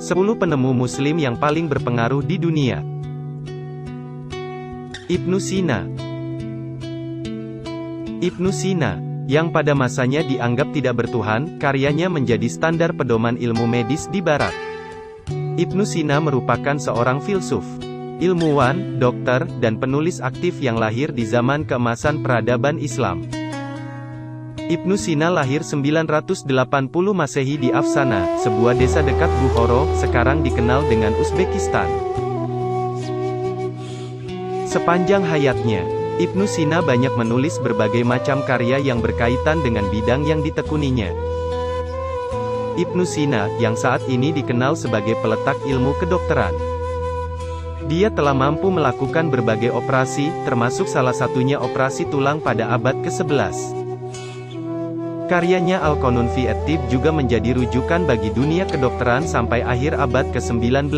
10 penemu Muslim yang paling berpengaruh di dunia. Ibnu Sina. Ibnu Sina, yang pada masanya dianggap tidak bertuhan, karyanya menjadi standar pedoman ilmu medis di Barat. Ibnu Sina merupakan seorang filsuf, ilmuwan, dokter, dan penulis aktif yang lahir di zaman keemasan peradaban Islam. Ibnu Sina lahir 980 Masehi di Afsana, sebuah desa dekat Bukhara, sekarang dikenal dengan Uzbekistan. Sepanjang hayatnya, Ibnu Sina banyak menulis berbagai macam karya yang berkaitan dengan bidang yang ditekuninya. Ibnu Sina, yang saat ini dikenal sebagai peletak ilmu kedokteran. Dia telah mampu melakukan berbagai operasi, termasuk salah satunya operasi tulang pada abad ke-11. Karyanya Al-Qanun fi at-Tibb juga menjadi rujukan bagi dunia kedokteran sampai akhir abad ke-19.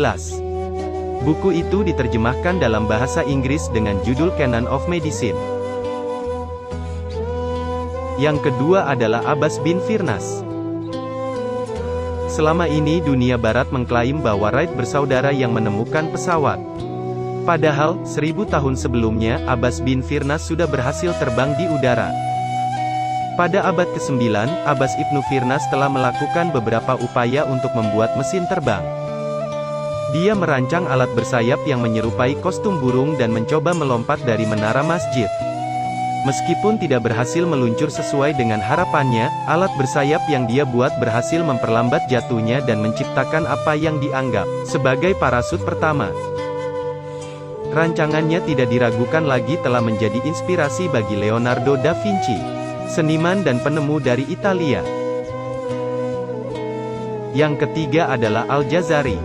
Buku itu diterjemahkan dalam bahasa Inggris dengan judul Canon of Medicine. Yang kedua adalah Abbas bin Firnas. Selama ini dunia barat mengklaim bahwa Wright bersaudara yang menemukan pesawat. Padahal, 1000 tahun sebelumnya, Abbas bin Firnas sudah berhasil terbang di udara. Pada abad ke-9, Abbas ibnu Firnas telah melakukan beberapa upaya untuk membuat mesin terbang. Dia merancang alat bersayap yang menyerupai kostum burung dan mencoba melompat dari menara masjid. Meskipun tidak berhasil meluncur sesuai dengan harapannya, alat bersayap yang dia buat berhasil memperlambat jatuhnya dan menciptakan apa yang dianggap sebagai parasut pertama. Rancangannya tidak diragukan lagi telah menjadi inspirasi bagi Leonardo da Vinci, seniman dan penemu dari Italia. Yang ketiga adalah Al-Jazari.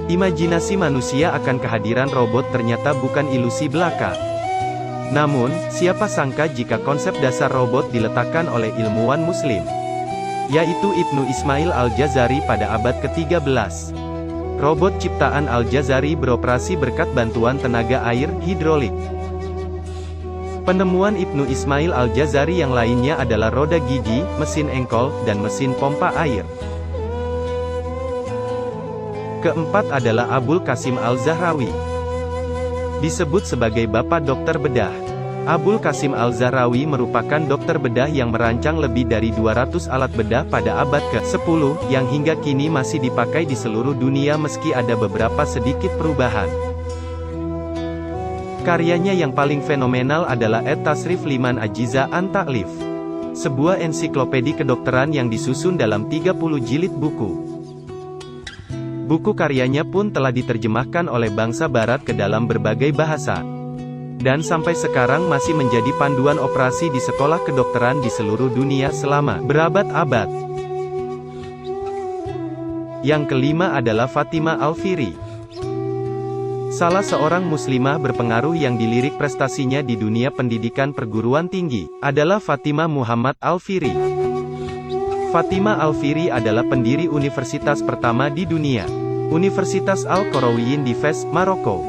Imajinasi manusia akan kehadiran robot ternyata bukan ilusi belaka. Namun, siapa sangka jika konsep dasar robot diletakkan oleh ilmuwan Muslim, yaitu Ibnu Ismail Al-Jazari pada abad ke-13. Robot ciptaan Al-Jazari beroperasi berkat bantuan tenaga air, hidrolik. Penemuan Ibnu Ismail Al-Jazari yang lainnya adalah roda gigi, mesin engkol, dan mesin pompa air. Keempat adalah Abul Qasim Al-Zahrawi. Disebut sebagai Bapak Dokter Bedah. Abul Qasim Al-Zahrawi merupakan dokter bedah yang merancang lebih dari 200 alat bedah pada abad ke-10, yang hingga kini masih dipakai di seluruh dunia meski ada beberapa sedikit perubahan. Karyanya yang paling fenomenal adalah At-Tasrif Liman Ajiza an Ta'lif, sebuah ensiklopedi kedokteran yang disusun dalam 30 jilid buku. Buku karyanya pun telah diterjemahkan oleh bangsa barat ke dalam berbagai bahasa, dan sampai sekarang masih menjadi panduan operasi di sekolah kedokteran di seluruh dunia selama berabad-abad. Yang kelima adalah Fatimah Al-Fihri. Salah seorang muslimah berpengaruh yang dilirik prestasinya di dunia pendidikan perguruan tinggi, adalah Fatimah Muhammad Al-Fihri. Fatimah Al-Fihri adalah pendiri universitas pertama di dunia, Universitas Al-Qarawiyyin di Fez, Maroko.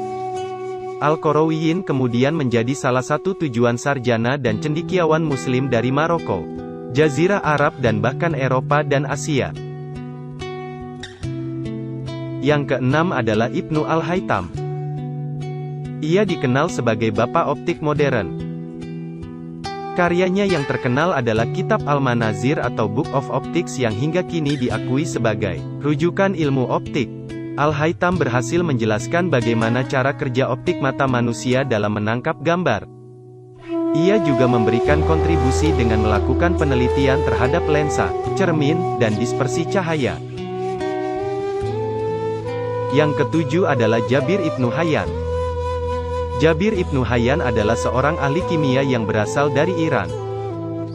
Al-Qarawiyyin kemudian menjadi salah satu tujuan sarjana dan cendekiawan muslim dari Maroko, Jazirah Arab dan bahkan Eropa dan Asia. Yang keenam adalah Ibnu Al-Haytham. Ia dikenal sebagai Bapak Optik Modern. Karyanya yang terkenal adalah Kitab Al-Manazir atau Book of Optics yang hingga kini diakui sebagai rujukan ilmu optik. Al-Haytham berhasil menjelaskan bagaimana cara kerja optik mata manusia dalam menangkap gambar. Ia juga memberikan kontribusi dengan melakukan penelitian terhadap lensa, cermin, dan dispersi cahaya. Yang ketujuh adalah Jabir Ibnu Hayyan. Jabir Ibnu Hayyan adalah seorang ahli kimia yang berasal dari Iran.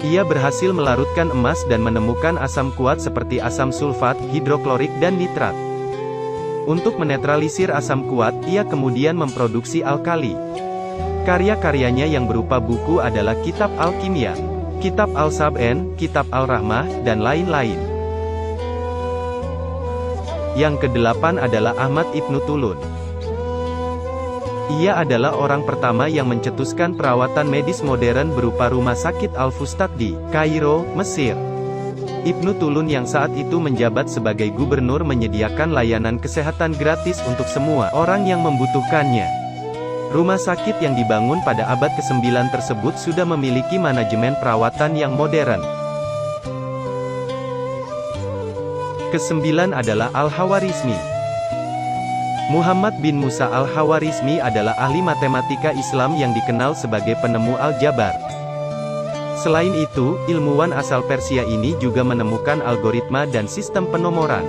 Ia berhasil melarutkan emas dan menemukan asam kuat seperti asam sulfat, hidroklorik dan nitrat. Untuk menetralisir asam kuat, ia kemudian memproduksi alkali. Karya-karyanya yang berupa buku adalah Kitab Al-Kimia, Kitab Al-Sab'en, Kitab Al-Rahmah, dan lain-lain. Yang kedelapan adalah Ahmad Ibnu Tulun. Ia adalah orang pertama yang mencetuskan perawatan medis modern berupa rumah sakit Al-Fustat di Kairo, Mesir. Ibnu Tulun yang saat itu menjabat sebagai gubernur menyediakan layanan kesehatan gratis untuk semua orang yang membutuhkannya. Rumah sakit yang dibangun pada abad ke-9 tersebut sudah memiliki manajemen perawatan yang modern. Kesembilan adalah Al-Khawarizmi. Muhammad bin Musa Al-Khawarizmi adalah ahli matematika Islam yang dikenal sebagai penemu aljabar. Selain itu, ilmuwan asal Persia ini juga menemukan algoritma dan sistem penomoran.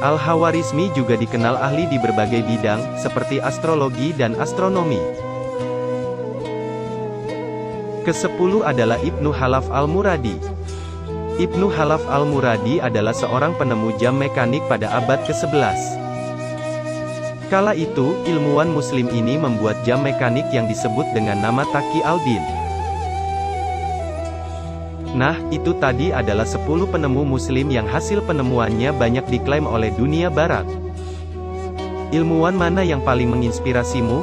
Al-Khawarizmi juga dikenal ahli di berbagai bidang, seperti astrologi dan astronomi. Ke-10 adalah Ibnu Khalaf Al-Muradi. Ibnu Khalaf Al-Muradi adalah seorang penemu jam mekanik pada abad ke-11. Kala itu, ilmuwan muslim ini membuat jam mekanik yang disebut dengan nama Taqi al-Din. Nah, itu tadi adalah 10 penemu muslim yang hasil penemuannya banyak diklaim oleh dunia barat. Ilmuwan mana yang paling menginspirasimu?